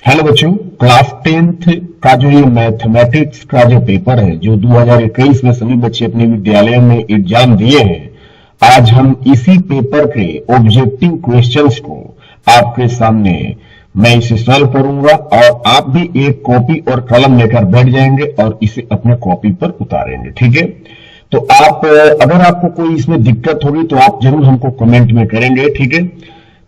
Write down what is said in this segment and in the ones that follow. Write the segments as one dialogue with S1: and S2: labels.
S1: Hello बच्चों, class 10th का जो ये मैथमेटिक्स का जो पेपर है जो 2021 में सभी बच्चे अपने विद्यालय में एग्जाम दिए हैं, आज हम इसी पेपर के ऑब्जेक्टिव क्वेश्चंस को आपके सामने मैं इसे सॉल्व करूंगा और आप भी एक कॉपी और कलम लेकर बैठ जाएंगे और इसे अपने कॉपी पर उतारेंगे। ठीक है, तो आप अगर आपको कोई इसमें दिक्कत होगी तो आप जरूर हमको कमेंट में करेंगे। ठीक है,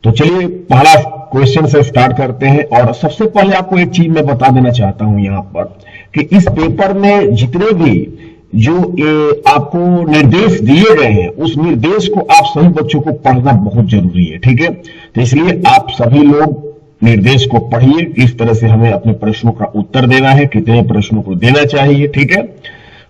S1: तो चलिए पहला क्वेश्चन से स्टार्ट करते हैं। और सबसे पहले आपको एक चीज मैं बता देना चाहता हूं यहां पर कि इस पेपर में जितने भी जो आपको निर्देश दिए गए हैं उस निर्देश को आप सभी बच्चों को पढ़ना बहुत जरूरी है। ठीक है, तो इसलिए आप सभी लोग निर्देश को पढ़िए, किस तरह से हमें अपने प्रश्नों का उत्तर देना है, कितने प्रश्नों को देना चाहिए, ठीक है,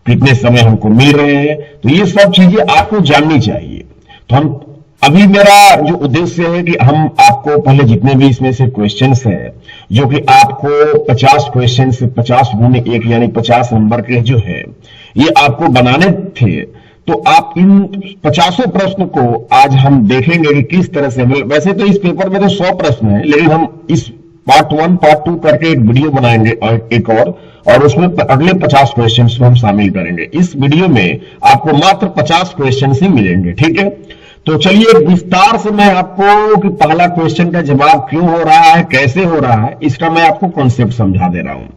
S1: कितने समय हमको मिल रहे हैं, तो ये सब चीजें आपको जाननी चाहिए। तो हम अभी मेरा जो उद्देश्य है कि हम आपको पहले जितने भी इसमें से क्वेश्चंस है जो कि आपको 50 क्वेश्चन से 50 गुने 1 यानी 50 नंबर के जो है ये आपको बनाने थे, तो आप इन 50 प्रश्न को आज हम देखेंगे कि किस तरह से, वैसे तो इस पेपर में तो 100 प्रश्न है, लेकिन हम इस पार्ट 1 पार्ट 2 करके एक वीडियो बनाएंगे और एक और उसमें अगले 50 क्वेश्चन को हम शामिल करेंगे। इस वीडियो में आपको मात्र 50 क्वेश्चन ही मिलेंगे। ठीक है, तो चलिए विस्तार से मैं आपको कि पहला क्वेश्चन का जवाब क्यों हो रहा है, कैसे हो रहा है, इसका मैं आपको कॉन्सेप्ट समझा दे रहा हूं।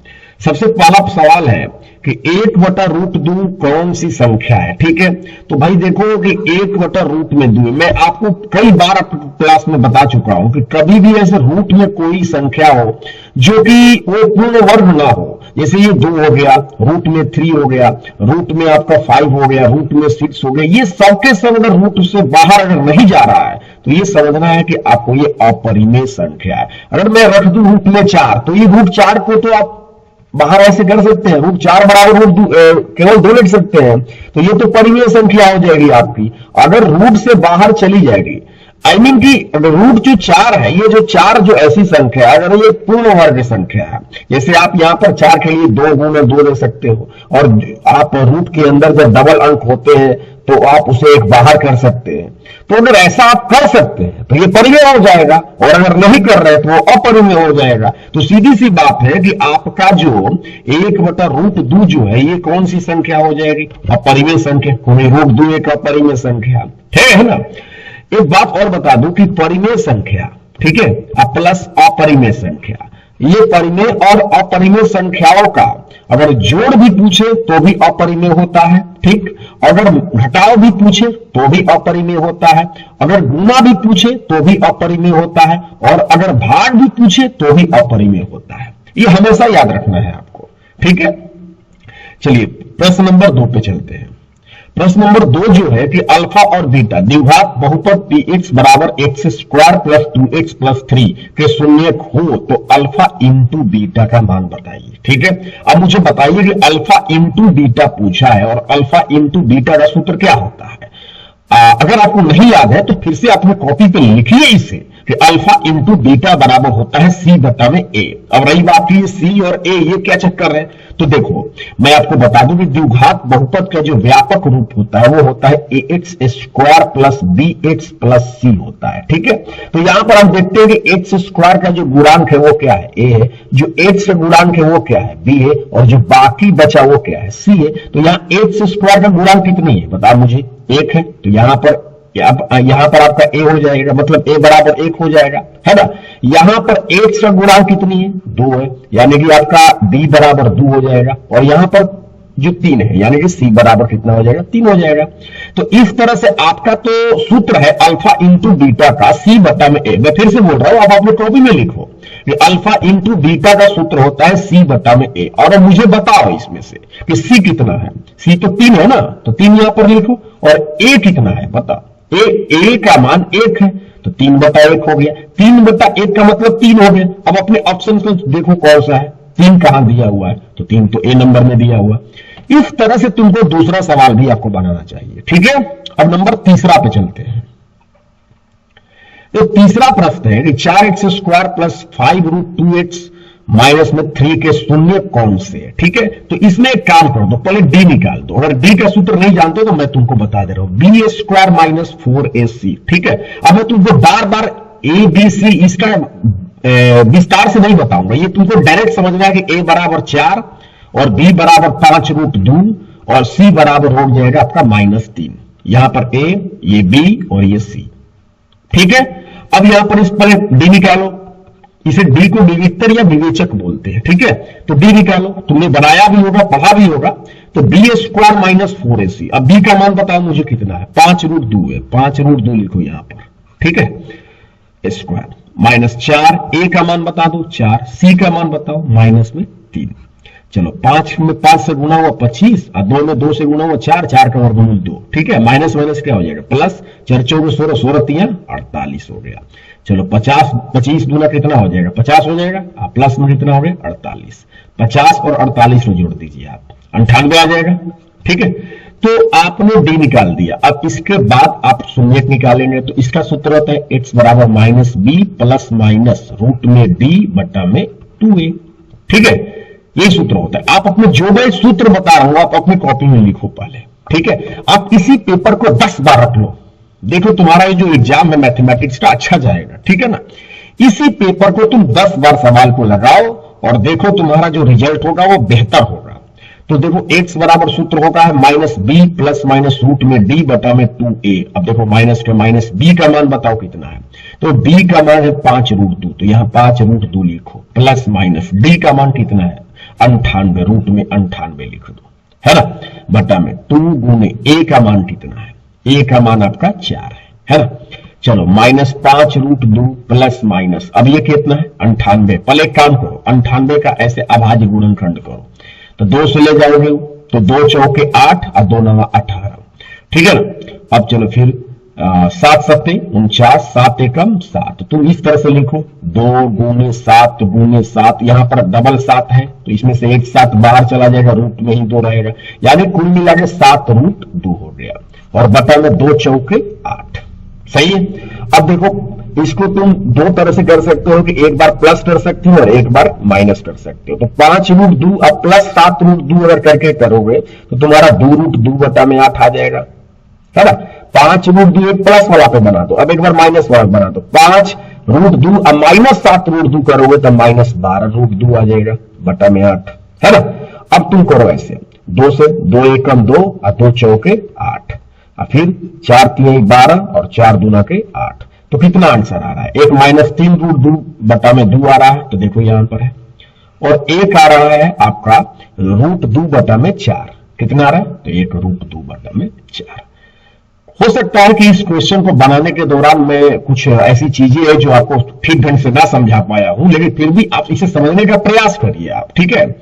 S1: सबसे पहला सवाल है कि 1/√2 कौन सी संख्या है। ठीक है, तो भाई देखो कि 1/√2 मैं आपको कई बार क्लास में बता चुका हूं कि कभी भी ऐसे रूट में कोई संख्या हो जो कि वो पूर्ण वर्ग ना हो, जैसे ये 2 हो गया, रूट में 3 हो गया, रूट में आपका 5 हो गया, रूट में 6 हो गया, ये सबके सब अगर रूट से बाहर अगर नहीं जा रहा है तो ये समझना है कि आपको ये अपरिमेय संख्या है। अगर मैं रख दूं रूट में 4 तो ये रूट 4 को तो आप बाहर ऐसे कर सकते हैं, रूट 4 बराबर रूट केवल 2 लिख सकते हैं, तो ये तो परिमेय संख्या हो जाएगी आपकी। अगर रूट से बाहर चली जाएगी, आई मीन की रूट जो 4 है, ये जो 4 जो ऐसी संख्या है अगर ये पूर्ण वर्ग संख्या है, जैसे आप यहां पर 4 के लिए 2 गुणे 2 दे सकते हो, और आप रूट के अंदर जब डबल अंक होते हैं तो आप उसे एक बाहर कर सकते हैं। तो अगर ऐसा आप कर सकते हैं तो ये परिमेय हो जाएगा, और अगर नहीं कर रहे तो वो अपरिमेय हो जाएगा। तो सीधी सी बात है कि आपका जो 1/√2 जो है ये कौन सी संख्या हो जाएगी, अपरिमेय संख्या। √2 एक अपरिमेय संख्या है ना। एक बात और बता दूं कि परिमेय संख्या, ठीक है, प्लस अपरिमेय संख्या, ये परिमेय और अपरिमेय संख्याओं का अगर जोड़ भी पूछे तो भी अपरिमेय होता है, ठीक, अगर घटाव भी पूछे तो भी अपरिमेय होता है, अगर गुना भी पूछे तो भी अपरिमेय होता है, और अगर भाग भी पूछे तो भी अपरिमेय होता है। ये हमेशा याद रखना है आपको। ठीक है, चलिए प्रश्न नंबर 2 पे चलते हैं। प्रश्न नंबर 2 जो है कि अल्फा और बीटा द्विघात बहुपद px बराबर x² प्लस 2x प्लस 3 के शून्यक हो तो अल्फा इंटू बीटा का मान बताइए। ठीक है, अब मुझे बताइए कि अल्फा इंटू बीटा पूछा है और अल्फा इंटू बीटा का सूत्र क्या होता है। अगर आपको नहीं याद है तो फिर से अपने कॉपी पे लिखिए इसे कि अल्फा इंटू बीटा बराबर होता है C/A। अब रही बात की C और A ये क्या चक्कर है, तो देखो मैं आपको बता दूं कि द्विघात बहुपद का जो व्यापक रूप होता है वो होता है ax² plus bx plus c होता है। ठीक है, तो यहां पर हम देखते हैं कि x² का जो गुणांक है वो क्या है, a है, जो x का गुणांक है वो क्या है, b है, और जो बाकी बचा वो क्या है, c है। तो यहां x² का गुणांक कितनी है बता मुझे, 1 है, तो यहां पर आपका a हो जाएगा, मतलब a बराबर 1 हो जाएगा, है ना। यहां पर x का गुणांक कितनी है, 2 है, यानी कि आपका b बराबर 2 हो जाएगा, और यहां पर जो 3 है यानी कि c बराबर कितना हो जाएगा, 3 हो जाएगा। तो इस तरह से आपका तो सूत्र है अल्फा इंटू बीटा का C/A। मैं फिर से बोल रहा हूं, आप अपने कॉपी में लिखो कि अल्फा इंटू बीटा का सूत्र होता है C/A। और अब मुझे बताओ इसमें से कि c कितना है, c तो 3 है ना, तो 3 यहां पर लिखो, और a कितना है बताओ, a का मान 1 है, तो 3/1 हो गया, 3/1 का मतलब 3 हो गया। अब अपने ऑप्शन को देखो कौन सा है, 3 कहां दिया हुआ है, तो 3 तो a नंबर में दिया हुआ। इस तरह से तुमको दूसरा सवाल भी आपको बनाना चाहिए। ठीक है, अब नंबर तीसरा पे चलते हैं। तो तीसरा प्रश्न है कि 4x² प्लस 5√2x माइनस में 3 के शून्य कौन से है। ठीक है, तो इसमें एक काम कर दो, पहले d निकाल दो। अगर d का सूत्र नहीं जानते तो मैं तुमको बता दे रहा हूं, b² माइनस 4ac। ठीक है, अब मैं तुमको बार बार a b c इसका विस्तार से नहीं बताऊंगा, ये तुमको डायरेक्ट समझना है कि a बराबर 4 और b बराबर 5√2 और c बराबर हो जाएगा आपका -3। यहां पर a, ये b और ये c। ठीक है, अब यहां पर इस पर d निकालो, इसे d को विविक्तर या विवेचक बोलते हैं। ठीक है, तो d निकालो, तुमने बनाया भी होगा, पढ़ा भी होगा। तो b² - 4ac। अब b का मान बताओ मुझे कितना है, 5√2 है, 5√2 लिखो यहां पर। ठीक है, स्क्वायर -4, a का मान बता दो 4, c का मान बताओ -3। चलो 5 में 5 से गुना हुआ 25 और 2 में 2 से गुना हुआ 4, 4 का वर्गमूल 2। ठीक है, माइनस माइनस क्या हो जाएगा प्लस, 4 4 16, 16 3 48 हो गया। चलो 50, 25 दूना कितना हो जाएगा 50 हो जाएगा, प्लस में कितना हो गया 48। 50 और 48 को जोड़ दीजिए आप, 98 आ जाएगा। ठीक है, तो आपने d निकाल दिया। अब इसके बाद आप शून्यक निकालेंगे, तो इसका सूत्र होता है x बराबर -b प्लस माइनस रूट में d बटा में 2a। ठीक है, ये सूत्र होता है। आप अपने जो मैं सूत्र बता रहा हूं आप अपनी कॉपी में लिखो पहले। ठीक है, आप इसी पेपर को 10 बार रख लो, देखो तुम्हारा ये जो एग्जाम है मैथमेटिक्स का अच्छा जाएगा। ठीक है ना, इसी पेपर को तुम 10 बार सवाल को लगाओ और देखो तुम्हारा जो रिजल्ट होगा वो बेहतर होगा। तो देखो x बराबर सूत्र होगा है -b प्लस माइनस रूट में d बटा में 2a। अब देखो माइनस के माइनस b का मान बताओ कितना है, तो b का मान है 5√2, तो यहां 5√2 लिखो, प्लस माइनस d का मान कितना है 98, रूट में 98 लिख दो, है ना, बटा में 2 गुने a का मान कितना है, a का मान आपका 4 है ना। चलो -5√2 प्लस माइनस, अब ये कितना है 98। पहले एक काम करो, 98 का ऐसे अभाज्य गुणनखंड करो, तो 2 से ले जाओगे तो 2 चौके 8 और 2 9 18। ठीक है ना, अब चलो फिर 7 7 49, 7 एकम 7। तुम इस तरह से लिखो 2 गुने 7 गुने 7, यहां पर डबल 7 है तो इसमें से एक 7 बाहर चला जाएगा, रूट में ही 2 रहेगा, यानी कुल मिला के 7√2 हो गया, और बटा में 2 चौके 8। सही है। अब देखो इसको तुम दो तरह से कर सकते हो कि एक बार प्लस कर सकते हो और एक बार माइनस कर सकते हो। तो 5√2 अब प्लस 7√2 अगर करके करोगे तो तुम्हारा 2√2 बटा में 8 आ जाएगा, है ना। 5√2 एक प्लस वाला पे बना दो, अब एक बार माइनस वाला बना दो, 5√2 अब माइनस 7√2 करोगे तो -12√2 आ जाएगा बटा में 8, है ना। अब तुम करो ऐसे, 2 से 2 एकम 2 और 2 चौके 8, और फिर 4 3 12 और 4 दूना के 8। तो कितना आंसर आ रहा है, एक -3√2 बटा में 2 आ रहा है, तो देखो यहां पर है, और एक आ रहा है आपका √2 बटा में 4। कितना आ रहा है, तो एक √2 बटा में 4। हो सकता है कि इस क्वेश्चन को बनाने के दौरान मैं कुछ ऐसी चीजें है जो आपको ठीक ढंग से ना समझा पाया हूं, लेकिन फिर भी आप इसे समझने का प्रयास करिए आप, ठीक है।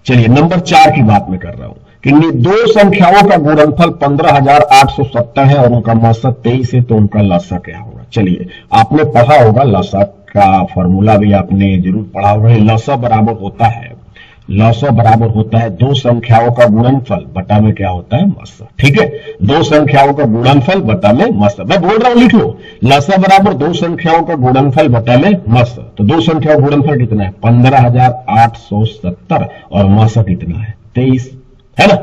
S1: चलिए नंबर 4 की बात मैं कर रहा हूं कि दो संख्याओं का गुणनफल 15,870 है और उनका मौसक 23 है, तो उनका लसा क्या होगा। चलिए आपने पढ़ा होगा, लसा का फॉर्मूला भी आपने जरूर पढ़ा होगा। लसा बराबर होता है दो संख्याओं का गुणनफल बटा में क्या होता है मौसक। ठीक है, दो संख्याओं का गुणनफल बटा में मौसक। मैं बोल रहा हूं लिख लो, लसा बराबर दो संख्याओं का गुणनफल बटा में मौसक। तो दो संख्याओं का गुणनफल कितना है 15,870 और मौसक कितना है 23, है ना।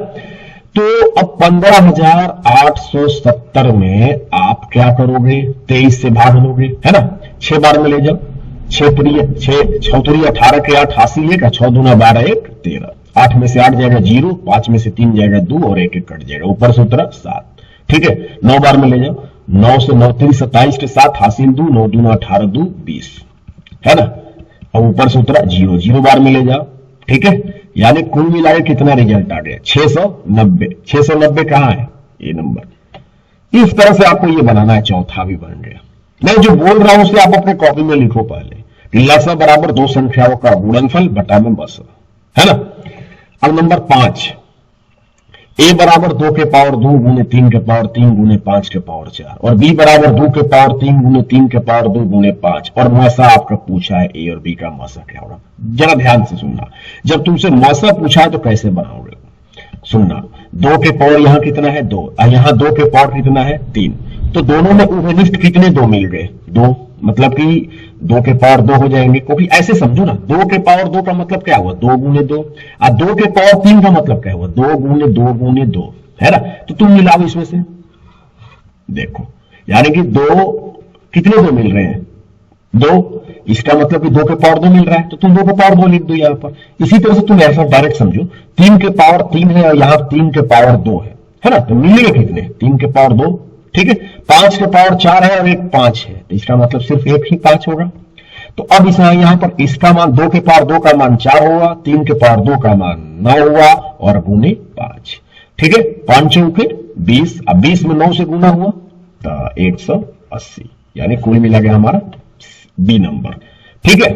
S1: तो अब 15,870 में आप क्या करोगे, 23 से भाग लोगे, है ना। 6 बार में ले जाओ, 6 3 18 के 8 हासिल है का, 6 दूना 12 1 13, 8 में से 8 जाएगा 0, 5 में से 3 जाएगा 2 और 1 1 कट जाएगा, ऊपर सूत्र 7। ठीक है, 9 बार में ले जाओ, 9 से 9 3 27 के 7 हासिल 2, 9 दूना 18 2 20, है ना। और ऊपर सूत्र 0, 0 बार में ले जाओ। ठीक है, यानी कुल मिलाकर कितना रिजल्ट आ गया 690। 690 कहां है, ये नंबर। इस तरह से आपको ये बनाना है, चौथा भी बन गया। मैं जो बोल रहा हूं उसे आप अपने कॉपी में लिखो पहले, लसा बराबर दो संख्याओं का गुणनफल बटा में मौसक, है ना। अब नंबर 5, a बराबर 2 के पावर 2 गुने 3 के पावर 3 गुने 5 के पावर 4, और b बराबर 2 के पावर 3 गुने 3 के पावर 2 गुने 5, और मौसा आपका पूछा है a और b का मौसा क्या होगा। जरा ध्यान से सुनना, जब तुमसे मौसा पूछा है तो कैसे बनाओगे, सुनना। 2 के पावर यहां कितना है 2, और यहां 2 के पावर कितना है 3, तो दोनों में उभयनिष्ठ कितने 2 मिल गए 2, मतलब कि 2 के पावर 2 हो जाएंगे, क्योंकि ऐसे समझो ना, 2 के पावर 2 का मतलब क्या हुआ 2 गुने 2, और 2 के पावर 3 का मतलब क्या हुआ 2 गुने 2 गुने 2, है ना। तो तुम मिलाओ इसमें से, देखो यानी कि 2 कितने 2 मिल रहे हैं 2, इसका मतलब कि 2 के पावर 2 मिल रहा है, तो तुम 2 के पावर 2 लिख दो यहां पर। इसी तरह से तुम ऐसा डायरेक्ट समझो, 3 के पावर 3 है और यहां 3 के पावर 2 है ना, तो मिलेगा कितने, 3 के पावर 2, ठीक है। 5 के पावर 4 है और एक 5 है, तो इसका मतलब सिर्फ एक ही 5 होगा। तो अब इस यहां पर इसका मान 2 के पावर 2 का मान 4 होगा, 3 के पावर 2 का मान 9 हुआ और गुने 5, ठीक है। 5 चौके 20, अब 20 में 9 से गुना हुआ तो 180, यानी कुल मिला गया हमारा बी नंबर, ठीक है।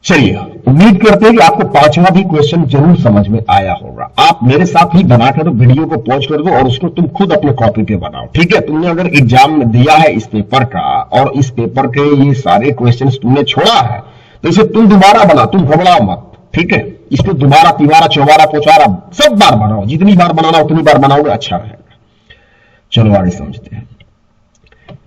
S1: चलिए, उम्मीद करते हैं कि आपको पांचवा भी क्वेश्चन जरूर समझ में आया होगा। आप मेरे साथ ही बनाकर वीडियो को पॉज कर दो और उसको तुम खुद अपने कॉपी पे बनाओ, ठीक है। तुमने अगर एग्जाम में दिया है इस पेपर का और इस पेपर के ये सारे क्वेश्चंस तुमने छोड़ा है, तो इसे तुम दोबारा बना, तुम घबराओ मत, ठीक है। इसको दोबारा, तिबारा, चौबारा, पोचारा सब बार बनाओ, जितनी बार बनाना उतनी बार बनाओगे, अच्छा रहेगा। चलो आगे समझते हैं।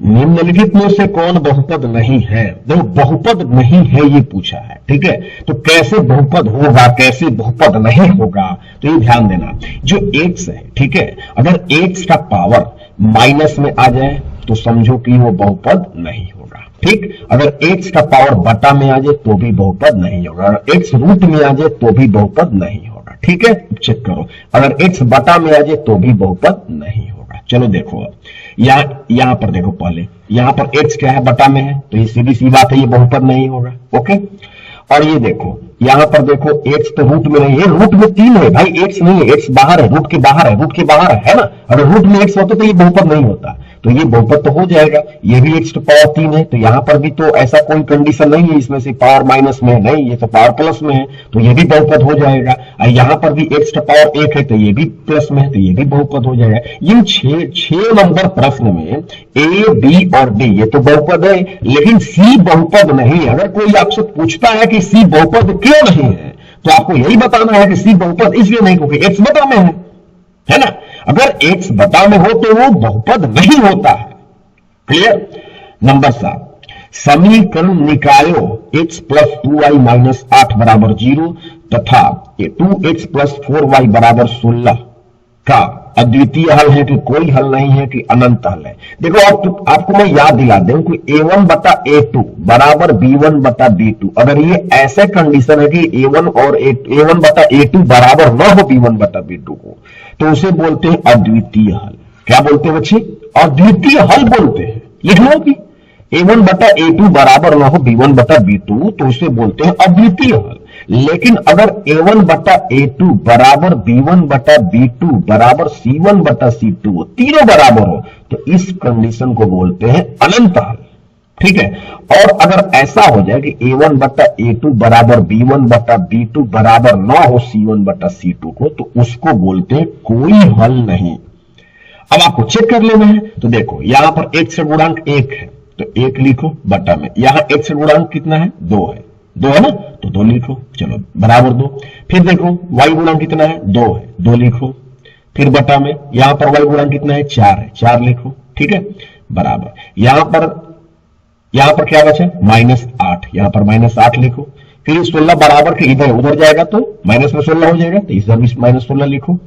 S1: निम्नलिखित में से कौन बहुपद नहीं है? देखो, बहुपद नहीं है ये पूछा है, ठीक है। तो कैसे बहुपद होगा, कैसे बहुपद नहीं होगा, तो ये ध्यान देना। जो x है, ठीक है, अगर x का पावर माइनस में आ जाए तो समझो कि वो बहुपद नहीं होगा, ठीक। अगर x का पावर बटा में आ जाए तो भी बहुपद नहीं होगा, अगर x रूट में आ जाए तो भी बहुपद नहीं होगा, ठीक है। चेक करो, अगर x बटा में आ जाए तो भी बहुपद नहीं होगा। चलो देखो, यहां पर देखो, पहले यहां पर x क्या है, बटा में है, तो ये सीधी सी बात है, ये बहुपद नहीं होगा, ओके। और ये देखो, यहां पर देखो x तो रूट में नहीं है, रूट में 3 है भाई, x नहीं है, x बाहर है, रूट के बाहर है, रूट के बाहर है ना। अगर रूट में x होता तो ये बहुपद नहीं होता, तो ये बहुपद तो हो जाएगा। ये भी x to पावर 3 है, तो यहां पर भी तो ऐसा कोई कंडीशन नहीं है इसमें से पावर माइनस में है, नहीं, ये तो पावर प्लस में है, तो ये भी बहुपद हो जाएगा। और यहां पर भी x to पावर 1 है, तो ये भी प्लस में है, तो ये भी बहुपद हो जाएगा। इन 6 नंबर प्रश्न में a, b और d ये तो बहुपद है, लेकिन c बहुपद नहीं है। अगर कोई आपसे पूछता है कि c बहुपद क्यों नहीं है, तो आपको यही बताना है कि c बहुपद इसलिए नहीं क्योंकि x बटा में है ना। अगर x बटा में हो तो वो बहुपद नहीं होता है, क्लियर। नंबर 7, समीकरण निकायो x प्लस 2y माइनस 8 बराबर 0 तथा 2x प्लस 4y बराबर 16 का अद्वितीय हल है कि कोई हल नहीं है कि अनंत हल है। देखो, आपको मैं याद दिला दूं कि a1 बटा a2 बराबर b1 बटा b2, अगर ये ऐसे कंडीशन है कि a1 और a1 बटा a2 बराबर न हो b1 बटा b2 को, तो उसे बोलते हैं अद्वितीय हल। क्या बोलते हैं बच्चे? अद्वितीय हल बोलते हैं। लिख लो कि a1 बटा a2 बराबर न हो b1 बटा b2, तो उसे बोलते हैं अद्वितीय हल। लेकिन अगर a1 बटा a2 बराबर b1 बटा b2 बराबर c1 बटा c2 तीनों बराबर हो, तो इस कंडीशन को बोलते हैं अनंत हल, ठीक है। और अगर ऐसा हो जाए कि a1 बटा a2 बराबर b1 बटा b2 बराबर ना हो c1 बटा c2 को, तो उसको बोलते हैं कोई हल नहीं। अब आपको चेक कर लेना है, तो देखो यहां पर x से गुणांक 1 है, तो 1 लिखो बटा में। यहां x से गुणांक कितना है? 2 है, 2 है ना, तो 2 लिखो, चलो बराबर 2। फिर देखो y गुणांक कितना है? 2 है, 2 लिखो। फिर बटा में, यहां पर y गुणांक कितना है? 4 है, 4 लिखो, ठीक है, बराबर। यहां पर क्या बचा? -8, यहां पर -8 लिखो। फिर 16 बराबर के इधर उधर जाएगा तो माइनस में 16 हो जाएगा, तो इधर भी -16 लिखो।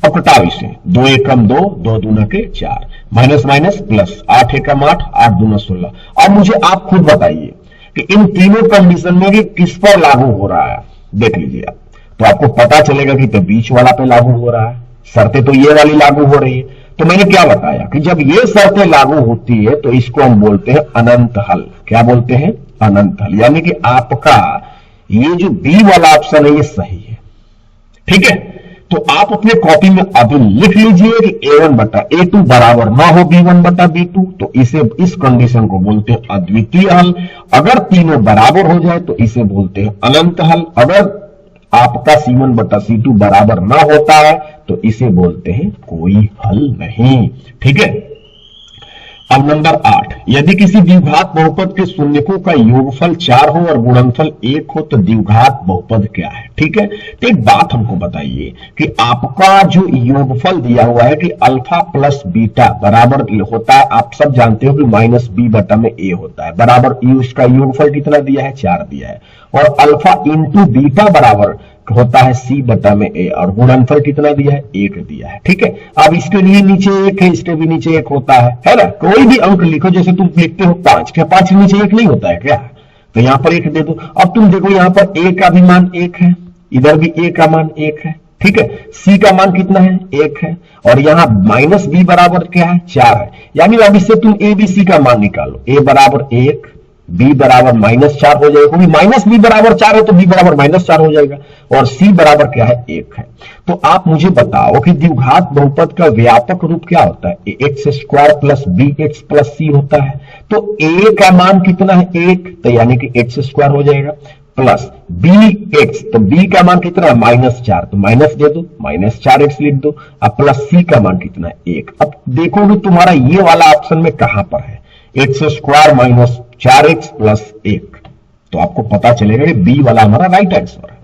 S1: अब घटाओ इसे, 2 एकम 2, 2 दूना के 4, माइनस माइनस प्लस, 8 एकम 8, 8 दूना 16। अब मुझे आप खुद बताइए कि इन तीनों कंडीशन में कि किस पर लागू हो रहा है, देख लीजिए आप, तो आपको पता चलेगा कि तो बीच वाला पे लागू हो रहा है। शर्तें तो ये वाली लागू हो रही है, तो मैंने क्या बताया कि जब ये शर्तें लागू होती है तो इसको हम बोलते हैं अनंत हल। क्या बोलते हैं? अनंत हल। यानी कि आपका ये जो बी वाला ऑप्शन है ये सही है, ठीक है। तो आप अपने कॉपी में अभी लिख लीजिए कि a1 बटा a2 बराबर ना हो b1 बटा b2, तो इसे, इस कंडीशन को बोलते हैं अद्वितीय हल। अगर तीनों बराबर हो जाए तो इसे बोलते हैं अनंत हल। अगर आपका c1 बटा c2 बराबर ना होता है तो इसे बोलते हैं कोई हल नहीं, ठीक है। अब नंबर 8, यदि किसी द्विघात बहुपद के शून्यकों का योगफल 4 हो और गुणनफल 1 हो तो द्विघात बहुपद क्या है, ठीक है। तो एक बात हमको बताइए कि आपका जो योगफल दिया हुआ है कि अल्फा प्लस बीटा बराबर होता है, आप सब जानते हो कि माइनस बी बटा में ए होता है, बराबर इसका योगफल कितना दिया है? 4 दिया है। और अल्फा इंटू बीटा बराबर होता है सी बटा में ए, और गुणनफल कितना दिया है, 1 दिया है। ठीक है, अब इसके लिए नीचे 1 है, इसके भी नीचे 1 होता है ना। कोई भी अंक लिखो, जैसे तुम लिखते हो 5, क्या 5 के नीचे 1 नहीं होता है क्या? तो यहां पर 1 दे दो। अब तुम देखो यहां पर ए का भी मान 1 है, इधर भी ए का मान 1 है। ठीक है, सी का मान कितना है, 1 है, और यहां माइनस बी बराबर क्या है, 4 है। यानी अब इससे तुम ए बी सी का मान निकालो, ए बराबर 1, बी बराबर -4 हो जाएगा, क्योंकि माइनस बी बराबर 4 है तो बी बराबर -4 हो जाएगा, और सी बराबर क्या है, 1 है। तो आप मुझे बताओ कि द्विघात बहुपद का व्यापक रूप क्या होता है, x² plus b x plus c होता है। तो a का मान कितना है, 1, तो यानी कि x² हो जाएगा, प्लस बी एक्स, तो b का मान कितना है, -4, तो माइनस दे दो, -4x लिख दो। अब प्लस c का मान कितना है, 1। अब देखोगे तुम्हारा ये वाला ऑप्शन में कहां पर है, x² - 4x प्लस 1, तो आपको पता चलेगा कि बी वाला हमारा राइट आंसर है।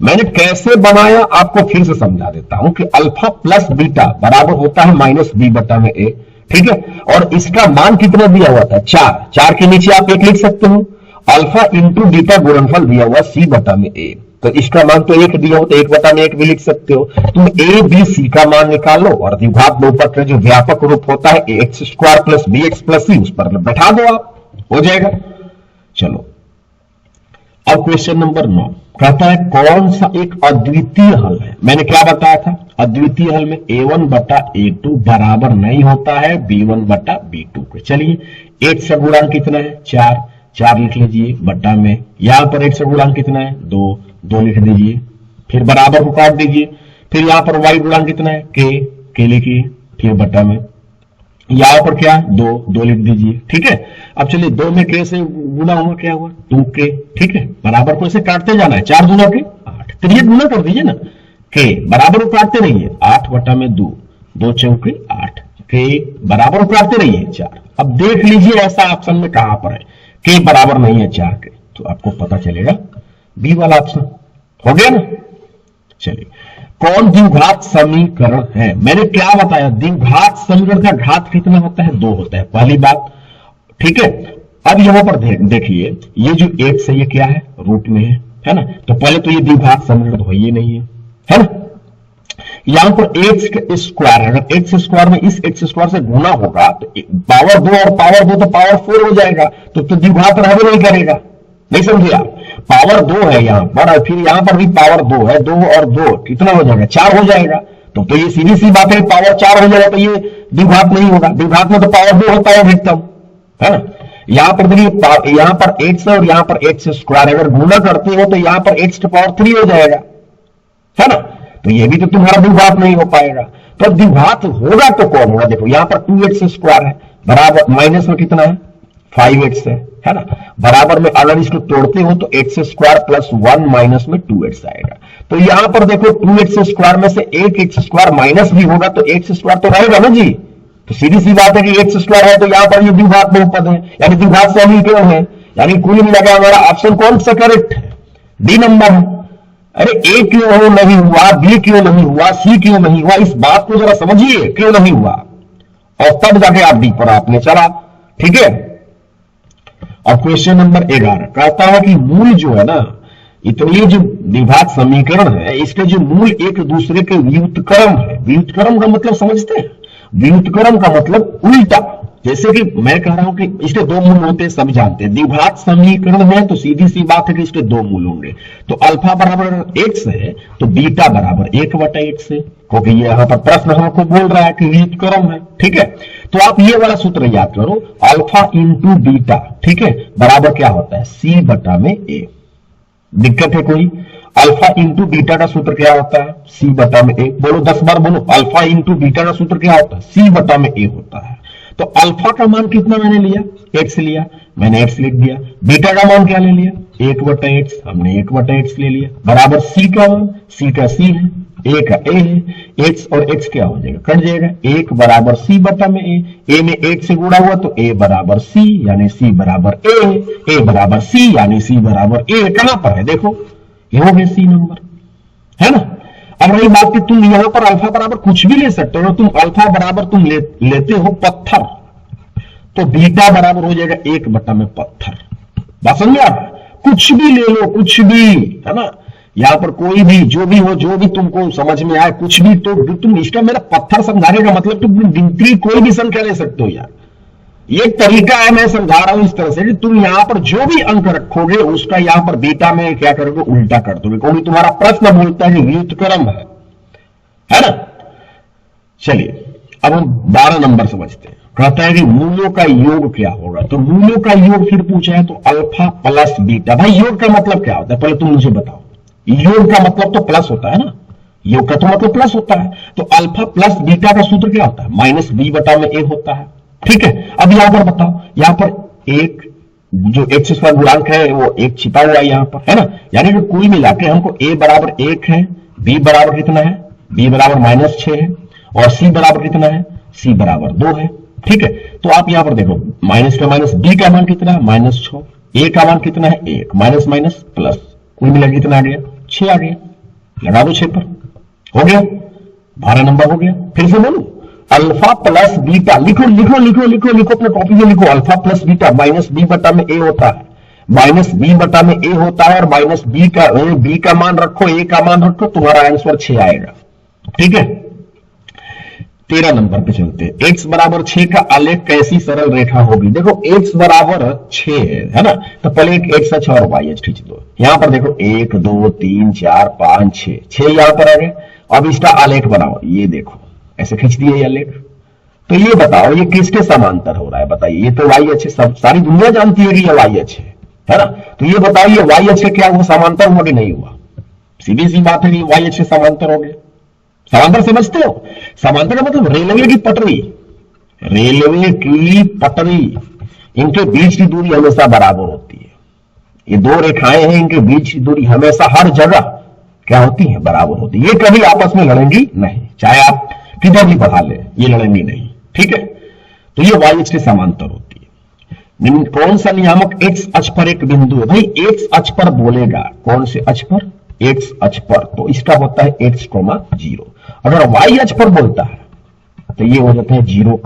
S1: मैंने कैसे बनाया आपको फिर से समझा देता हूं कि अल्फा प्लस बीटा बराबर होता है -b बटा में a। ठीक है, और इसका मान कितना दिया हुआ था, 4 के नीचे आप 1 लिख सकते हो, अल्फा इंटू बीटा गुणनफल दिया हुआ c बटा में a, तो इसका मान तो 1 दिया हो तो 1 बटा में 1 भी लिख सकते हो। तुम a b c का मान निकालो, और द्विघात बहुपद का जो व्यापक रूप होता है x² plus b x plus c, उस पर बैठा दो, आप हो जाएगा। चलो अब क्वेश्चन नंबर 9 कहता है कौन सा एक अद्वितीय हल है। मैंने क्या बताया था, अद्वितीय हल में a1 बटा a2 बराबर नहीं होता है b1 बटा b2 के। चलिए 8 से गुणांक कितना है, 4 लिख लीजिए बटा में, यहां पर 8 से गुणांक कितना है, 2 लिख दीजिए, फिर बराबर को काट दीजिए, फिर यहां पर y गुणांक कितना है, k लिखिए, फिर बटा में, यहां पर क्या 2 लिख दीजिए। ठीक है, अब चलिए 2 में k से गुना हुआ, क्या हुआ 2k। ठीक है, बराबर को ऐसे काटते जाना है, 4 दूना के 8, तो ये गुना कर दीजिए ना, k बराबर को काटते रहिए, 8 बटा में 2 चौके 8, k बराबर को काटते रहिए 4। अब देख लीजिए ऐसा ऑप्शन में कहां पर है, k बराबर नहीं है 4 के, तो आपको पता चलेगा बी वाला ऑप्शन हो गया ना। चलिए कौन द्विघात समीकरण है, मैंने क्या बताया, द्विघात समीकरण का घात कितना होता है, 2 होता है, पहली बात। ठीक है, अब यहां पर देखिए ये जो x है ये क्या है, रूट में है ना, तो पहले तो ये द्विघात समीकरण हो ही नहीं है ना। यहां पर x² है, अगर x² में इस x² से गुना होगा तो पावर 2 और पावर 2 तो पावर 4 हो जाएगा, तो द्विघात रहबे नहीं करेगा, नहीं समझे आप। पावर 2 है यहां पर, और फिर यहां पर भी पावर 2 है, 2 और 2 कितना हो जाएगा, 4 हो जाएगा। तो ये सीधी सी बात है, पावर 4 हो जाएगा तो ये द्विघात नहीं होगा, द्विघात में तो पावर 2 होता है अधिकतम, है ना। यहां पर देखिए, यहां पर x है और यहां पर x², अगर गुना करते हो तो यहां पर x to power 3 हो जाएगा, है ना, तो ये भी तो तुम्हारा द्विघात नहीं हो पाएगा। तो द्विघात होगा तो कौन होगा, देखो यहां पर 2x² है, बराबर माइनस में कितना है 5x है ना, बराबर में अगर इसको तोड़ते हो तो x² प्लस 1 माइनस में 2x आएगा। तो यहां पर देखो 2x² में से एक x² माइनस भी होगा तो x² तो रहेगा ना जी, तो सीधी सी बात है कि x² है तो यहां पर ये द्विघात बहुपद है, यानी द्विघात समीकरण है, यानी कुल मिलाकर हमारा ऑप्शन कौन सा करेक्ट है, डी नंबर है। अरे ए क्यों नहीं हुआ, बी क्यों नहीं हुआ, सी क्यों नहीं हुआ, इस बात को जरा समझिए क्यों नहीं हुआ, और तब जाके आप डी पर आपने चला। ठीक है, अब क्वेश्चन नंबर 11 कहता है कि मूल जो है ना, इतने जो द्विघात समीकरण है इसके जो मूल एक दूसरे के व्युत्क्रम है। व्युत्क्रम का मतलब समझते हैं, व्युत्क्रम का मतलब उल्टा, जैसे कि मैं कह रहा हूं कि इसके 2 मूल होते हैं, सब जानते हैं। द्विघात समीकरण है तो सीधी सी बात है कि इसके 2 मूल होंगे, तो अल्फा बराबर x है तो बीटा बराबर 1/x है, क्योंकि ये यहां पर प्रश्न हमको बोल रहा है कि व्युत्क्रम है। ठीक है, तो आप ये वाला सूत्र याद करो, अल्फा इंटू बीटा, ठीक है, बराबर क्या होता है c बटा में a। दिक्कत है कोई, अल्फा इंटू बीटा का सूत्र क्या होता है, c बटा में a। बोलो 10 बार बोलो, अल्फा इंटू बीटा का सूत्र क्या होता है, c बटा में a होता है। तो अल्फा का मान कितना मैंने लिया, x लिया, मैंने x लिख दिया। बीटा का मान क्या ले लिया, 1/x, हमने 1/x ले लिया, बराबर c का मान, c का c है, a का a है, x और x क्या हो जाएगा, कट जाएगा, 1 बराबर c बटा में a में 1 से गुणा हुआ तो a बराबर c यानी c बराबर a बराबर c यानी c बराबर a। कहां पर है देखो, ये हो गया c नंबर, है ना। अब रही बात कि तुम यहां पर अल्फा बराबर कुछ भी ले सकते हो, तुम अल्फा बराबर तुम लेते हो पत्थर, तो बीटा बराबर हो जाएगा 1 बटा में पत्थर। बात समझ में आ रहा है, कुछ भी ले लो, कुछ भी, है ना। यहां पर कोई भी जो भी तुमको समझ में आए कुछ भी, तो तुम इसका मेरा पत्थर समझाने का मतलब तुम गिनती कोई भी संख्या ले सकते हो यार। ये तरीका है, मैं समझा रहा हूं इस तरह से कि तुम यहां पर जो भी अंक रखोगे उसका यहां पर बीटा में क्या करोगे, उल्टा कर दोगे, क्योंकि तुम्हारा प्रश्न बोलता है कि व्युत्क्रम है ना। चलिए अब हम 12 नंबर समझते हैं। कहता है कि मूल्यों का योग क्या होगा, तो मूल्यों का योग फिर पूछा है, तो अल्फा प्लस बीटा। भाई योग का मतलब क्या होता है पहले तुम मुझे बताओ। योग का मतलब तो प्लस होता है ना, योग का तो मतलब प्लस होता है। तो अल्फा प्लस बीटा का सूत्र क्या होता है, माइनस बी बटा में ए होता है। ठीक है, अब यहां पर बताओ, यहां पर एक जो एक्स स्क्वायर गुणांक है वो एक छिपा हुआ है यहां पर, है ना। यानी कि कुल मिला के हमको ए बराबर 1 है, बी बराबर कितना है, बी बराबर -6 है, और सी बराबर कितना है, सी बराबर 2 है। ठीक है, तो आप यहां पर देखो माइनस का माइनस, बी का मान कितना है -6, ए का मान कितना है 1, माइनस माइनस प्लस, कुल मिला कितना आ गया 6 आ गया। लगा दो 6 पर, हो गया 12 नंबर हो गया। फिर से बोलूं, अल्फा प्लस बीटा, लिखो लिखो लिखो लिखो लिखो अपने कॉपी में लिखो, alpha plus beta minus B बटा में ए होता है, माइनस बी बटा में ए होता है, और माइनस बी का मान रखो, ए का मान रखो, तुम्हारा आंसर 6 आएगा। ठीक है, 13 नंबर पे चलते हैं। x बराबर 6 का आलेख कैसी सरल रेखा होगी। देखो x बराबर 6 है ना, तो पहले एक x अक्ष और y अक्ष खींच दो। यहां पर देखो 1 2 3 4 5 6 यहां पर आ गए। अब इसका आलेख बनाओ, ये देखो ऐसे खींच दिए ये आलेख। तो ये बताओ ये किसके समांतर हो रहा है, बताइए। ये तो y अक्ष, सब सारी दुनिया जानती है कि ये y अक्ष है ना। तो ये बताओ ये y अक्ष क्या हुआ, समांतर हुआ कि नहीं हुआ। सीधी सी बात है कि y अक्ष समांतर हो गया। समांतर समझते हो, समांतर का मतलब रेलवे की पटरी, रेलवे की पटरी, इनके बीच की दूरी हमेशा बराबर होती है। ये दो रेखाएं हैं, इनके बीच की दूरी हमेशा हर जगह क्या होती है, बराबर होती है। ये कभी आपस में लड़ेंगी नहीं, चाहे आप किधर भी बढ़ा ले, ये लड़ेंगी नहीं। ठीक है, तो ये y अक्ष के समांतर होती है। कौन सा नियामक x अक्ष पर एक बिंदु है, भाई x अक्ष पर बोलेगा, कौन से अक्ष पर, x अक्ष पर, तो इसका होता है x, 0। अगर y अक्ष पर बोलता है तो ये हो जाता है 0,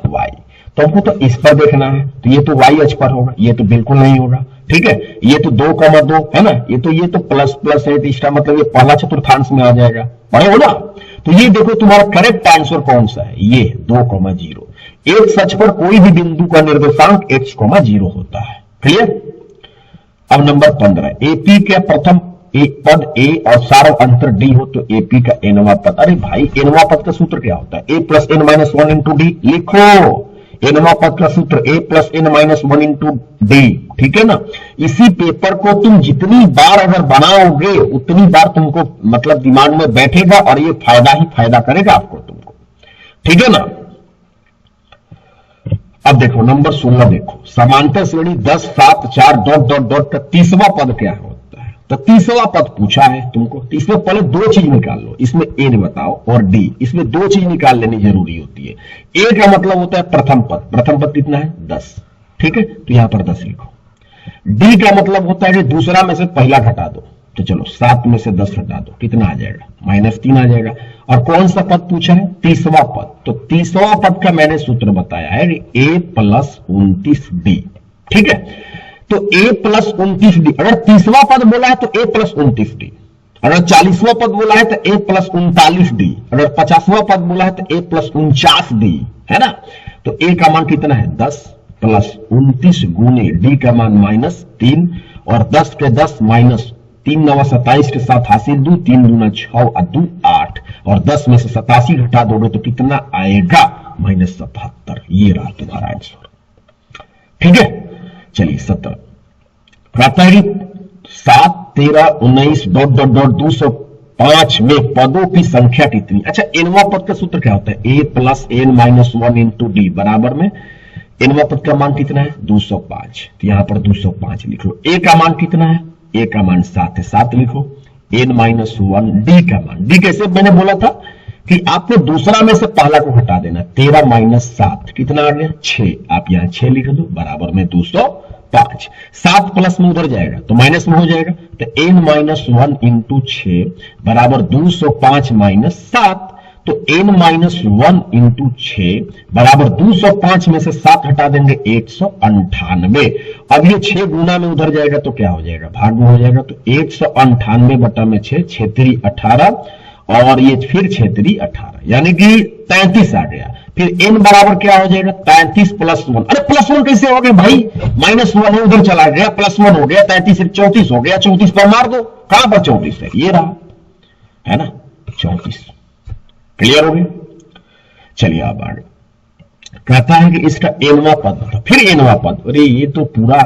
S1: y। तो हमको तो इस पर देखना है, तो ये तो y अक्ष पर होगा, ये तो बिल्कुल नहीं होगा। ठीक है, ये तो 2, 2 है ना, ये तो प्लस प्लस है, तो इसका मतलब ये पहला चतुर्थांश में आ जाएगा, पढ़े हो ना। तो ये देखो तुम्हारा करेक्ट आंसर कौन सा है, ये 2, 0। x अक्ष पर कोई भी बिंदु का निर्देशांक x, 0 होता है। क्लियर। अब नंबर 15, एपी के प्रथम पद ए और सारा अंतर डी हो तो एपी का एनवा पद। अरे भाई एनवा पद का सूत्र क्या होता है, a plus n minus 1 into d. लिखो एनवा पद का सूत्र a plus n minus 1 into d. ठीक है ना। इसी पेपर को तुम जितनी बार अगर बनाओगे उतनी बार तुमको मतलब दिमाग में बैठेगा, और ये फायदा ही फायदा करेगा आपको, तुमको। ठीक है ना। अब देखो नंबर 16 देखो, समांतर श्रेणी 10 7 4 डॉट डॉट डॉट का तीसवा पद क्या होता है। तो तीसरा पद पूछा है तुमको, तो इसमें पहले 2 चीज निकाल लो, इसमें ए बताओ और डी, इसमें 2 चीज निकाल लेनी जरूरी होती है। ए का मतलब होता है प्रथम पद, प्रथम पद कितना है 10। ठीक है, तो यहां पर 10 लिखो। डी का मतलब होता है कि दूसरा में से पहला घटा दो, तो चलो 7 में से 10 घटा दो, कितना आ जाएगा, -3 आ जाएगा। और कौन सा पद पूछा है, तीसवा पद। तो तीसवा पद का मैंने सूत्र बताया है a + 29d। ठीक है, तो a + 29d, अगर तीसवा पद बोला है तो a + 29d, अगर 40वां पद बोला है तो a + 39d, अगर 50वां पद बोला है तो a + 49d, है ना। तो a का मान कितना है 10 + 29 गुने d का मान -3, और 10 के 10 -3 9 27 के साथ हासिल 2, 3 दूना 6 और 2 8, और 10 में से 87 घटा दोगे तो कितना आएगा -77। ये रहा तुम्हारा आंसर। ठीक है, चलिए 17 कहता है 7 13 19 डॉट डॉट डॉट 205 में पदों की संख्या कितनी। अच्छा, एनवा पद का सूत्र क्या होता है, a + n - 1 इंटू डी बराबर में एनवा पद का मान कितना है 205, तो यहां पर 205 लिख लो। a का मान कितना है, a का मान 7 है, 7 लिखो। n - 1 d का मान, d कैसे मैंने बोला था कि आपको दूसरा में से पहला को हटा देना, 13 - 7 कितना आ गया 6, आप यहां 6 लिख दो बराबर में 205। 7 प्लस में उधर जाएगा तो माइनस में हो जाएगा, तो n - 1 इंटू 6 बराबर 205 - 7, तो n-1 इंटू 6 बराबर 205 में से 7 हटा देंगे 198। अब ये 6 गुना में उधर जाएगा तो क्या हो जाएगा, भाग में हो जाएगा। तो 198 बटा में 6, 6 18 और ये फिर 6 18 यानी कि 33 आ गया। फिर n बराबर क्या हो जाएगा 33 प्लस 1। अरे प्लस 1 कैसे हो गया भाई, -1 है उधर चला गया, +1 हो गया, 33 34 हो गया। 34 पर मार दो, कहां पर 34 है, ये रहा, है ना 34। क्लियर हो गया। चलिए अब आगे कहता है कि इसका nवां पद बताओ। फिर nवां पद, अरे ये तो पूरा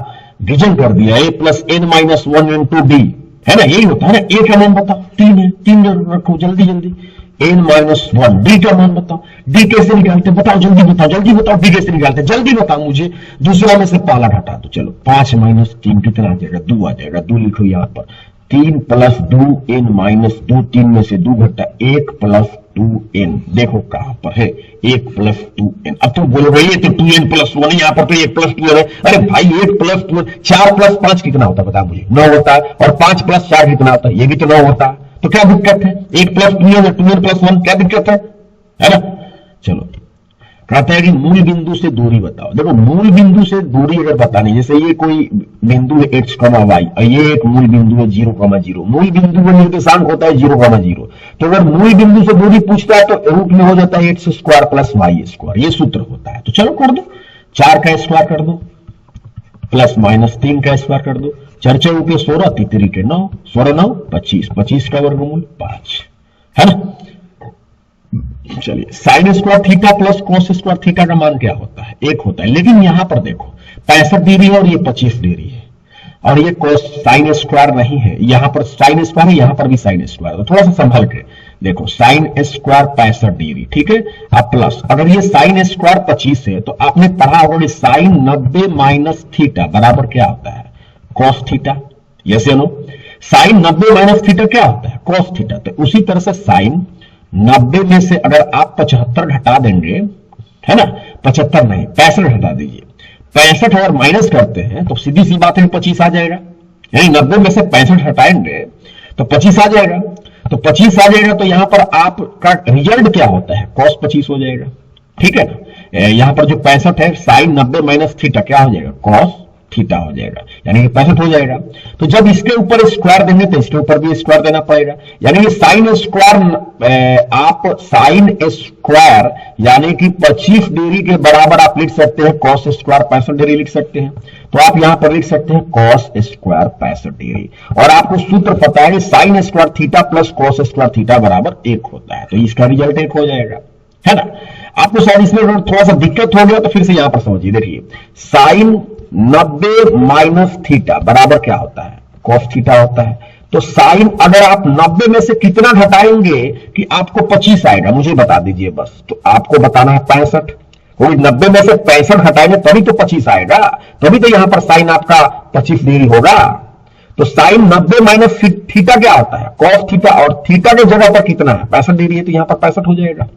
S1: डिवीजन कर दिया, a plus n-1 into d, है ना, यही होता है ना। a का मान बताओ, 3 है, 3 रखो जल्दी जल्दी। n-1 d का मान बताओ, d कैसे निकालते बताओ, जल्दी बताओ जल्दी बताओ, d कैसे निकालते जल्दी बताओ मुझे। दूसरा में से पहला घटा दो, चलो 5 - 3 कितना आ जाएगा, 2 आ जाएगा। 2 लिखो यहां पर, 3 + 2 n-2, 3 में से 2 घटा 1 + 2n, देखो कहां पर है 1 + 2n। अब तुम बोल रही है तो 2n + 1, यहां पर तो 1 + 2n है। अरे भाई 1 + 2, 4 + 5 कितना होता है बता मुझे, 9 होता है। और 5 + 4 कितना होता है, ये भी तो 9 होता है। तो क्या दिक्कत है, 1 + 2n है, 2n + 1, क्या दिक्कत है ना। चलो कहता है कि मूल बिंदु से दूरी बताओ। देखो मूल बिंदु से दूरी अगर बतानी, जैसे ये कोई बिंदु है x, y और ये एक मूल बिंदु है 0, 0। मूल बिंदु का निर्देशांक होता है 0, 0। तो अगर मूल बिंदु से दूरी पूछता है तो रूट में हो जाता है x² + y², ये सूत्र होता है। तो चलो कर दो, 4 का स्क्वायर कर दो प्लस -3 का स्क्वायर कर दो, 4 × 4 = 16, 3 × 3 = 9, 16 9 25, 25 का वर्गमूल 5, है ना। चलिए sin square theta plus cos square theta का मान क्या होता है, 1 होता है। लेकिन यहां पर देखो 65 डिग्री है और ये 25 डिग्री है और ये cos sin स्क्वायर नहीं है, यहां पर sin स्क्वायर है, यहां पर भी sin स्क्वायर। तो थोड़ा सा संभल के देखो, sin स्क्वायर 65 डिग्री, ठीक है। अब प्लस अगर ये sin स्क्वायर 25 है तो आपने पढ़ा होगा कि sin 90 - थीटा बराबर क्या होता है, cos थीटा। यस या नो, sin 90 - थीटा क्या होता है, cos थीटा। तो उसी तरह से sin 90 में से अगर आप 75 घटा देंगे, है ना, 75 नहीं 65 घटा दीजिए, 65 और माइनस करते हैं तो सीधी सी बात है 25 आ जाएगा। यानी 90 में से 65 हटाएंगे तो 25 आ जाएगा। तो 25 आ जाएगा तो यहां पर आपका रिजल्ट क्या होता है, cos 25 हो जाएगा, ठीक है ना। यहां पर जो 65 है sin 90 - थीटा क्या हो जाएगा, cos थीटा हो जाएगा, यानी कि 65 हो जाएगा। तो जब इसके ऊपर स्क्वायर देंगे तो इसके ऊपर भी स्क्वायर देना पड़ेगा, यानी कि साइन स्क्वायर, आप साइन स्क्वायर यानी कि 25 डिग्री के बराबर आप लिख सकते हैं, cos स्क्वायर 65 डिग्री लिख सकते हैं। तो आप यहां पर लिख सकते हैं cos स्क्वायर 65 डिग्री। और आपको सूत्र पता है कि sine square theta plus cos square theta बराबर 1 होता है। तो इसका रिजल्ट 1 हो जाएगा, है ना। आपको शायद इसमें थोड़ा सा दिक्कत हो गया तो फिर से यहां पर समझिए, देखिए साइन 90 - थीटा बराबर क्या होता है, cos थीटा होता है। तो साइन अगर आप 90 में से कितना घटाएंगे कि आपको 25 आएगा, मुझे बता दीजिए बस। तो आपको बताना है 65, 90 में से 65 हटाएंगे तभी तो 25 आएगा, तभी तो यहां पर साइन आपका 25 डिग्री होगा। तो साइन 90 - थीटा क्या होता है, cos थीटा, और थीटा के जगह पर कितना है 65 डिग्री है, तो यहां पर 65 हो जाएगा,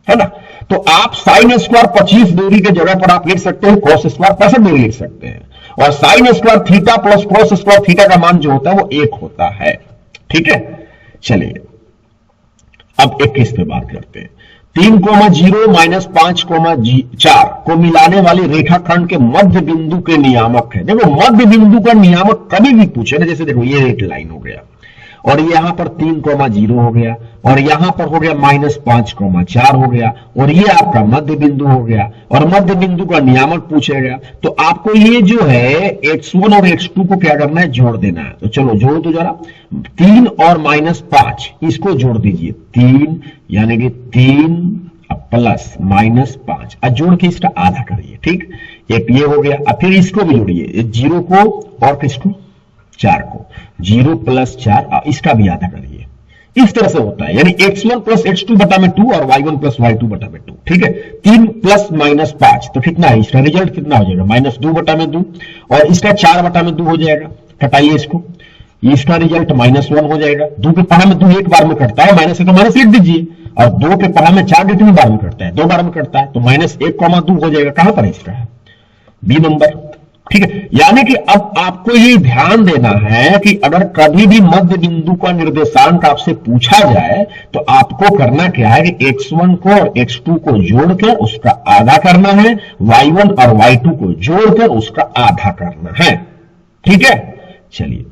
S1: है ना। तो आप साइन स्क्वायर 25 डिग्री के जगह पर आप लिख सकते हैं cos स्क्वायर 65 डिग्री लिख सकते हैं। और sine square theta plus cos square theta का मान जो होता है वो 1 होता है, ठीक है। चलिए अब 21 पे बात करते हैं। 3,0 - 5,4 को मिलाने वाले रेखाखंड के मध्य बिंदु के नियामक है। देखो मध्य बिंदु का नियामक कभी भी पूछे ना, जैसे देखो ये एक लाइन हो गया और यहां पर 3,0 हो गया और यहां पर हो गया -5,4 हो गया और ये आपका मध्य बिंदु हो गया और मध्य बिंदु का नियामक पूछेगा। तो आपको ये जो है x1 और x2 को क्या करना है, जोड़ देना है। तो चलो जोड़ दो जरा, 3 और -5 इसको जोड़ दीजिए, 3 यानी कि 3 प्लस -5, अब जोड़ के इसका आधा करिए, ठीक। एक ये हो गया, अब फिर इसको भी जोड़िए, 0 को और किसको, 4 को, 0 + 4, इसका भी आधा करिए। इस तरह से होता है, यानी x1 + x2 बटा में 2 और y1 + y2 बटा में 2, ठीक है। 3 प्लस -5 तो कितना है, इसका रिजल्ट कितना हो जाएगा, -2 बटा में 2 और इसका 4 बटा में 2 हो जाएगा। घटाइए इसको, इसका रिजल्ट -1 हो जाएगा। 2 के पढ़ा में 2 एक बार में कटता है, माइनस है तो माइनस लिख दीजिए। और 2 के पढ़ा में 4 कितनी बार में कटता है, 2 बार में कटता है, तो -1,2 हो जाएगा। कहां पर है इसका, बी नंबर, ठीक है, यानी कि अब आपको ये ध्यान देना है कि अगर कभी भी मध्य बिंदु का निर्देशांक आपसे पूछा जाए तो आपको करना क्या है कि x1 को और x2 को जोड़कर उसका आधा करना है, y1 और y2 को जोड़कर उसका आधा करना है। ठीक है, चलिए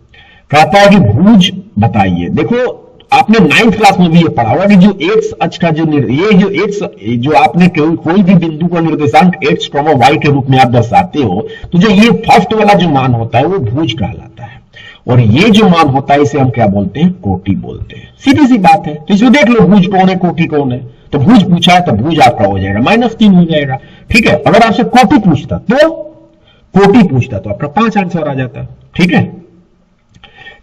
S1: कहता है कि भुज बताइए। देखो आपने 9th क्लास में भी ये पढ़ा होगा कि जो x अक्ष का ये जो x जो आपने कोई भी बिंदु का निर्देशांक x, y के रूप में आप दर्शाते हो, तो जो ये फर्स्ट वाला जो मान होता है वो भुज कहलाता है, और ये जो मान होता है इसे हम क्या बोलते हैं, कोटि बोलते हैं। सीधी सी बात है। तो इसमें देख लो भुज कौन है, कोटि कौन है। तो भुज पूछा है तो भुज आपका हो जाएगा -3 हो जाएगा। ठीक है, अगर आपसे कोटि पूछता तो आपका 5 आंसर आ जाता। ठीक है,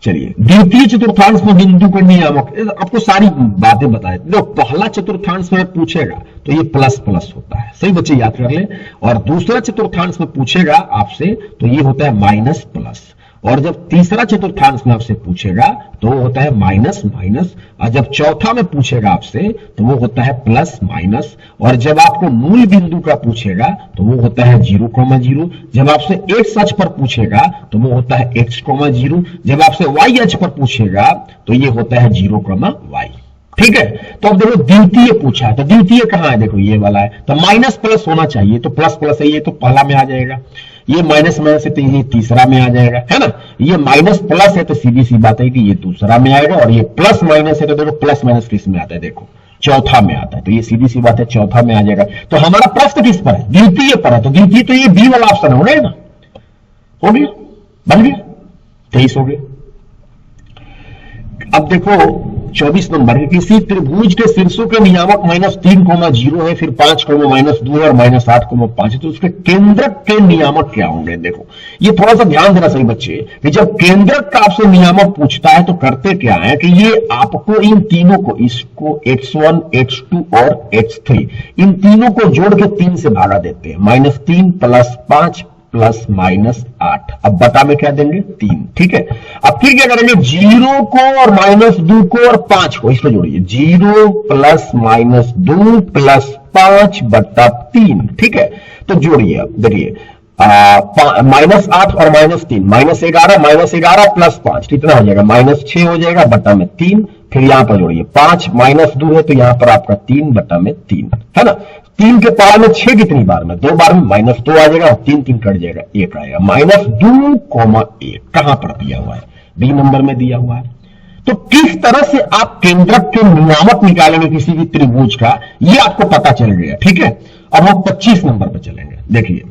S1: चलिए द्वितीय चतुर्थांश में बिंदु का नियामक, आपको सारी बातें बताए। देखो पहला चतुर्थांश में पूछेगा तो ये प्लस प्लस होता है, सही बच्चे याद कर ले। और दूसरा चतुर्थांश में पूछेगा आपसे तो ये होता है माइनस प्लस, और जब तीसरा चतुर्थांश में आपसे पूछेगा तो वो होता है माइनस माइनस, और जब चौथा में पूछेगा आपसे तो वो होता है प्लस माइनस, और जब आपको मूल बिंदु का पूछेगा तो वो होता है 0,0। जब आपसे एक्स अक्ष पर पूछेगा तो वो होता है x,0। जब आपसे y अक्ष पर पूछेगा तो ये होता है 0,y। ठीक है, तो अब देखो द्वितीय पूछा है, तो द्वितीय कहां है, देखो ये वाला है, तो माइनस प्लस होना चाहिए, तो प्लस प्लस है, ये तो पहला में आ जाएगा। ये माइनस माइनस है तो ये तीसरा में आ जाएगा, है ना। ये माइनस प्लस है तो सीधी सी बात है कि ये दूसरा में आएगा, और ये प्लस माइनस है तो देखो प्लस माइनस किस में आता है, देखो चौथा में आता है, तो ये सीधी सी बात है चौथा में आ जाएगा। तो हमारा प्रश्न किस पर है, द्वितीय पर है, तो द्वितीय तो ये बी वाला ऑप्शन हो गया ना, हो गया, बन गया, 23 हो गया। अब देखो 24 नंबर है, किसी त्रिभुज के शीर्षों के नियामक -3,0 है, फिर 5,-2 है और -8,5 है, तो उसके केंद्रक के नियामक क्या होंगे। देखो ये थोड़ा सा ध्यान देना सही बच्चे कि जब केंद्रक का आपसे नियामक पूछता है तो करते क्या है कि ये आपको इन तीनों को, इसको x1, x2 और x3, इन तीनों को जोड़ के 3 से भागा देते हैं, -3 + 5 + -8। अब बता में क्या देंगे, 3। ठीक है, अब फिर क्या करेंगे, 0 को और -2 को और 5 को इसमें जोड़िए, 0 + -2 + 5 / 3। ठीक है, तो जोड़िए, अब देखिए -8 और -3, -11 + 5 कितना हो जाएगा, -6 हो जाएगा बटा में 3। फिर यहां पर जोड़िए 5 -2 है तो यहां पर आपका 3 बटा में 3 है ना। 3 के पावर में 6 कितनी बार में, 2 बार में, -2 आ जाएगा और 3 कट जाएगा, 1 आएगा, -2,1 कहां पर दिया हुआ है, बी नंबर में दिया हुआ है। तो किस तरह से आप केंद्रक के नियामक निकालेंगे किसी भी त्रिभुज का, ये आपको पता चल गया। ठीक है, अब हम 25 नंबर पर चलेंगे। देखिए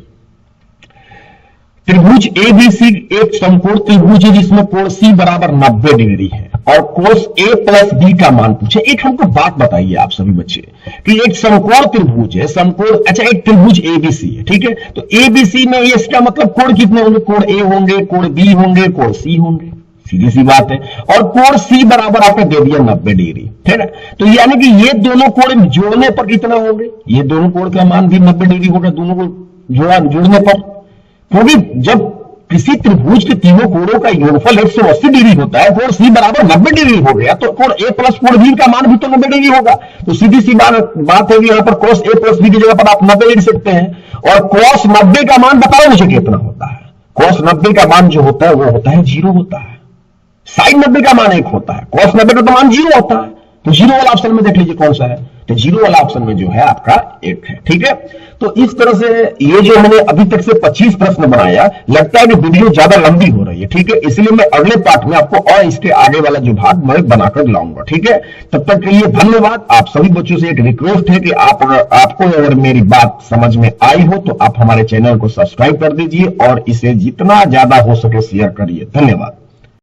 S1: त्रिभुज एबीसी एक समकोण त्रिभुज है जिसमें कोण सी बराबर 90 डिग्री है, और कोस ए + बी का मान पूछे। एक हमको बात बताइए आप सभी बच्चे कि एक समकोण त्रिभुज है, समकोण, अच्छा एक त्रिभुज एबीसी है, ठीक है, तो एबीसी में इसका मतलब कोण कितने होंगे, कोण ए होंगे, कोण बी होंगे, कोण सी होंगे, सीधी सी बात है। और कोण सी बराबर आपने दे दिया 90 डिग्री, ठीक है, तो यानी कि ये दोनों कोण जोड़ने पर कितना होंगे, ये दोनों कोण का मान भी 90 डिग्री होगा, दोनों को जोड़ने पर। क्योंकि जब किसी त्रिभुज के तीनों कोणों का योगफल 180 डिग्री होता है, कोण सी बराबर 90 डिग्री हो गया, तो कोण ए + कोण बी का मान भी तो 90 डिग्री होगा। तो सीधी सी बात है कि यहां पर cos a + b की जगह पर आप 90 लिख सकते हैं। और cos 90 का मान बताओ मुझे कितना होता है, cos 90 का मान जो होता है वो होता है 0 होता है। sin 90 का मान 1 होता है, cos 90 का तो मान 0 होता है। तो 0 वाला ऑप्शन में देख लीजिए कौन सा है, तो 0 वाला ऑप्शन में जो है आपका 1 है। ठीक है, तो इस तरह से ये जो मैंने अभी तक से 25 प्रश्न बनाया, लगता है कि वीडियो ज्यादा लंबी हो रही है। ठीक है, इसलिए मैं अगले पार्ट में आपको और इसके आगे वाला जो भाग मैं बनाकर लाऊंगा। ठीक है, तब तक के लिए धन्यवाद। आप सभी बच्चों से एक रिक्वेस्ट है कि आपको अगर मेरी बात समझ में आई हो तो आप हमारे चैनल को सब्सक्राइब कर दीजिए और इसे जितना ज्यादा हो सके शेयर करिए। धन्यवाद।